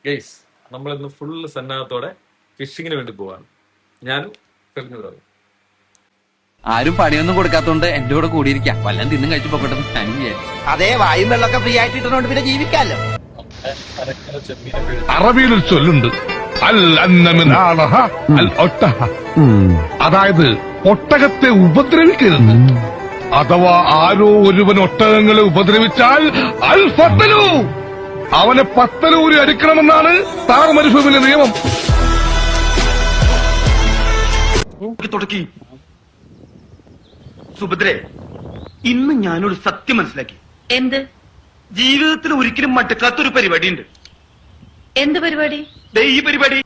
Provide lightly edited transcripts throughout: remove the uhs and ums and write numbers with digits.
Guys, നമ്മളിന്ന് full സന്നാഹത്തോടെ ഫിഷിങ്ങിന് വേണ്ടി പോവാണ്. ഞാനും ഫെലിഞ്ഞു. ആരും പണിയൊന്നും കൊടുക്കാത്തോണ്ട് എന്റെ കൂടെ കൂടിയിരിക്കാം. വല്ലതും തിന്നും കഴിച്ചു പോകട്ടെ ഞാൻ വിചാരിച്ചു. അതേ വായും വെള്ളമൊക്കെ ഫ്രീ ആയിട്ട് ഇട്ടുകൊണ്ട് പിന്നെ ജീവിക്കാമല്ലോ. അറബിയിൽ ഒരു ചൊല്ലുണ്ട്, അൽ അന്നമിനാളഹ അൽ ഒട്ടഹ. അതായത് ഒട്ടകത്തെ ഉപദ്രവിക്കരുത്. അഥവാ ആരോ ഒരുവൻ ഒട്ടകങ്ങളെ ഉപദ്രവിച്ചാൽ അൽ ഫത്തലു, അവനെ പത്തലൂരി അടിക്കണമെന്നാണ് താർ മരുഭൂമിയിലെ നിയമം. തുടക്കി സുഭദ്രേ, ഇന്ന് ഞാനൊരു സത്യം മനസ്സിലാക്കി. എന്ത്? ജീവിതത്തിൽ ഒരിക്കലും മടുക്കാത്തൊരു പരിപാടിയുണ്ട്. എന്ത് പരിപാടി? ഈ പരിപാടി.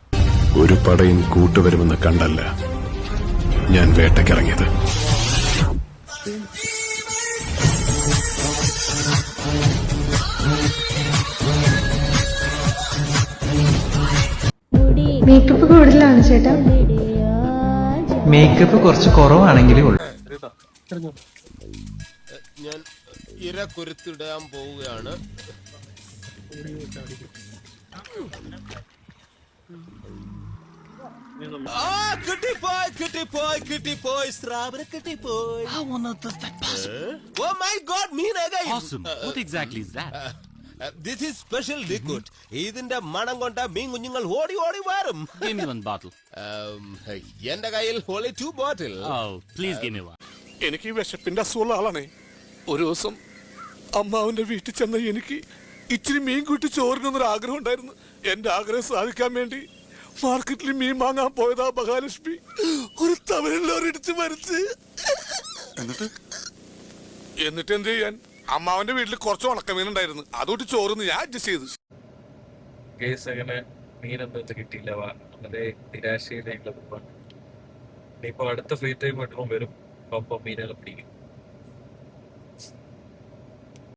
ഒരു പടയും കൂട്ടുവരുമെന്ന് കണ്ടല്ല ഞാൻ വേട്ടക്കിറങ്ങിയത്. മേക്കപ്പ് കൂടുതലാണ് ചേട്ടാ. മേക്കപ്പ് കുറച്ച് കുറവാണെങ്കിലേ ഉള്ളൂ. ഞാൻ ഇര കുരുത്തിടാൻ പോവുകയാണ്. This is special liquid. ഇതിന്റെ മണം കൊണ്ട മീൻ കുഞ്ഞുങ്ങൾ ഓടി ഓടി വരും. എന്റെ കയ്യിൽ only 2 bottles. എനിക്ക് വിശപ്പിന്റെ അസുഖമുള്ള ആളാണേ. ഒരു ദിവസം അമ്മാവന്റെ വീട്ടിൽ ചെന്ന എനിക്ക് ഇച്ചിരി മീൻ കൂട്ടി ചോറിനൊന്നൊരു ആഗ്രഹം ഉണ്ടായിരുന്നു. എന്റെ ആഗ്രഹം സാധിക്കാൻ വേണ്ടി മാർക്കറ്റിൽ മീൻ വാങ്ങാൻ പോയതാ മഹാലക്ഷ്മി ഒരു തമിഴിലോരിടിച്ച് മരിച്ച്. എന്നിട്ട് എന്ത് ചെയ്യാൻ, അമ്മാവന്റെ വീട്ടിൽ കുറച്ച് ഉണക്കമീൻ ഉണ്ടായിരുന്നു, അതുകൊണ്ട് ചോറിന്ന് ഞാൻ അഡ്ജസ്റ്റ് ചെയ്തു. കേസ് അങ്ങനെ മീനൊന്നും കിട്ടിയില്ല. വളരെ നിരാശയിലേക്കുള്ള പോവാണ്. ഇനിയിപ്പോ അടുത്ത ഫ്രീ ടൈം കിട്ടുമ്പോൾ വരും, ഒപ്പം മീനുകൾ പിടിക്കും.